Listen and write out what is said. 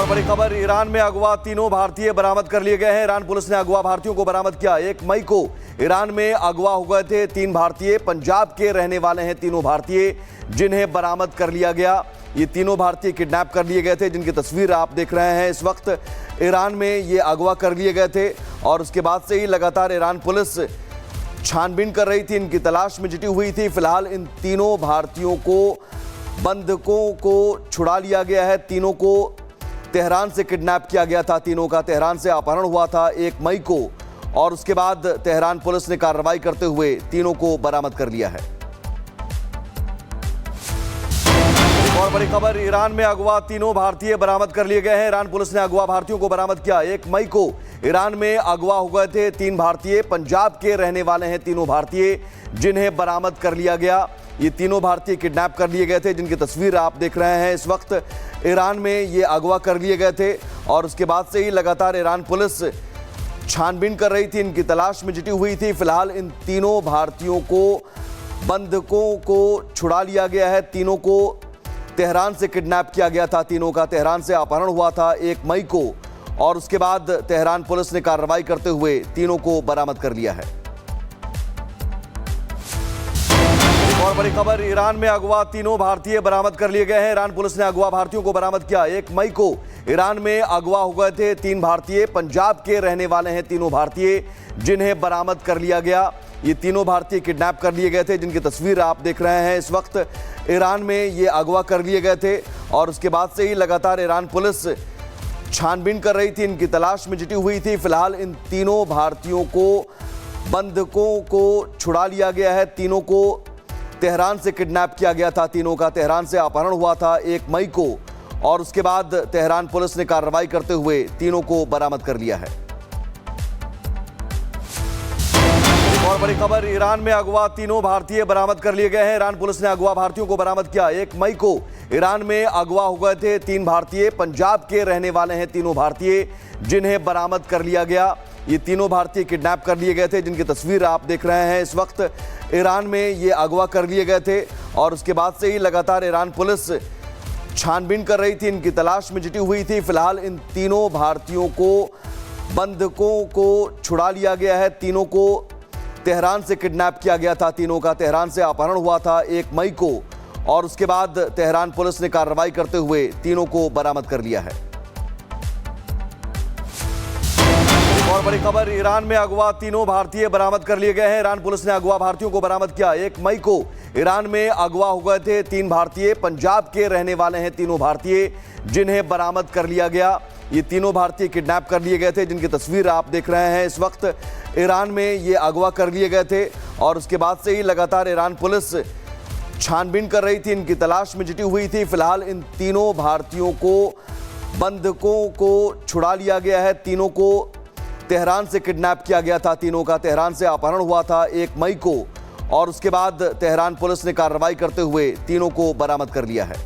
और बड़ी खबर, ईरान में अगवा तीनों भारतीय बरामद कर लिए गए हैं। ईरान पुलिस ने अगवा भारतीयों को बरामद किया। 1 मई को ईरान में अगवा हो गए थे 3 भारतीय। पंजाब के रहने वाले हैं तीनों भारतीय, जिन्हें बरामद कर लिया गया। ये तीनों भारतीय किडनैप कर लिए गए थे, जिनकी तस्वीर आप देख रहे हैं इस वक्त। ईरान में ये अगवा कर लिए गए थे और उसके बाद से ही लगातार ईरान पुलिस छानबीन कर रही थी, इनकी तलाश में जुटी हुई थी। फिलहाल इन तीनों भारतीयों को, बंधकों को छुड़ा लिया गया है। तीनों को तेहरान से किडनैप किया गया था। तीनों का तेहरान से अपहरण हुआ था 1 मई को और उसके बाद तेहरान पुलिस ने कार्रवाई करते हुए तीनों को बरामद कर लिया है। और बड़ी खबर, ईरान में अगवा तीनों भारतीय बरामद कर लिए गए हैं। ईरान पुलिस ने अगवा भारतीयों को बरामद किया। 1 मई को ईरान में अगवा हो गए थे 3 भारतीय। पंजाब के रहने वाले हैं तीनों भारतीय, जिन्हें बरामद कर लिया गया। ये तीनों भारतीय किडनैप कर लिए गए थे, जिनकी तस्वीर आप देख रहे हैं इस वक्त। ईरान में ये अगवा कर लिए गए थे और उसके बाद से ही लगातार ईरान पुलिस छानबीन कर रही थी, इनकी तलाश में जुटी हुई थी। फिलहाल इन तीनों भारतीयों को, बंधकों को छुड़ा लिया गया है। तीनों को तेहरान से किडनैप किया गया था। तीनों का तेहरान से अपहरण हुआ था 1 मई को और उसके बाद तेहरान पुलिस ने कार्रवाई करते हुए तीनों को बरामद कर लिया है। और बड़ी खबर, ईरान में अगवा तीनों भारतीय बरामद कर लिए गए हैं। ईरान पुलिस ने अगवा भारतीयों को बरामद किया। 1 मई को ईरान में अगवा हो गए थे 3 भारतीय। पंजाब के रहने वाले हैं तीनों भारतीय, जिन्हें बरामद कर लिया गया। ये तीनों भारतीय किडनैप कर लिए गए थे, जिनकी तस्वीर आप देख रहे हैं इस वक्त। ईरान में ये अगवा कर लिए गए थे और उसके बाद से ही लगातार ईरान पुलिस छानबीन कर रही थी, इनकी तलाश में जुटी हुई थी। फिलहाल इन तीनों भारतीयों को, बंधकों को छुड़ा लिया गया है। तीनों को तेहरान से किडनैप किया गया था। तीनों का तेहरान से अपहरण हुआ था 1 मई को और उसके बाद तेहरान पुलिस ने कार्रवाई करते हुए तीनों को बरामद कर लिया है। और बड़ी खबर, ईरान में अगवा तीनों भारतीय बरामद कर लिए गए हैं। ईरान पुलिस ने अगवा भारतीयों को बरामद किया। 1 मई को ईरान में अगवा हो गए थे 3 भारतीय। पंजाब के रहने वाले हैं तीनों भारतीय, जिन्हें बरामद कर लिया गया। ये तीनों भारतीय किडनैप कर लिए गए थे, जिनकी तस्वीर आप देख रहे हैं इस वक्त। ईरान में ये अगवा कर लिए गए थे और उसके बाद से ही लगातार ईरान पुलिस छानबीन कर रही थी, इनकी तलाश में जुटी हुई थी। फिलहाल इन तीनों भारतीयों को, बंधकों को छुड़ा लिया गया है। तीनों को तेहरान से किडनैप किया गया था। तीनों का तेहरान से अपहरण हुआ था 1 मई को और उसके बाद तेहरान पुलिस ने कार्रवाई करते हुए तीनों को बरामद कर लिया है। और बड़ी खबर, ईरान में अगवा तीनों भारतीय बरामद कर लिए गए हैं। ईरान पुलिस ने अगवा भारतीयों को बरामद किया। 1 मई को ईरान में अगवा हो गए थे 3 भारतीय। पंजाब के रहने वाले हैं तीनों भारतीय, जिन्हें बरामद कर लिया गया। ये तीनों भारतीय किडनैप कर लिए गए थे, जिनकी तस्वीर आप देख रहे हैं इस वक्त। ईरान में ये अगवा कर लिए गए थे और उसके बाद से ही लगातार ईरान पुलिस छानबीन कर रही थी, इनकी तलाश में जुटी हुई थी। फिलहाल इन तीनों भारतीयों को, बंधकों को छुड़ा लिया गया है। तीनों को तेहरान से किडनैप किया गया था। तीनों का तेहरान से अपहरण हुआ था 1 मई को और उसके बाद तेहरान पुलिस ने कार्रवाई करते हुए तीनों को बरामद कर लिया है।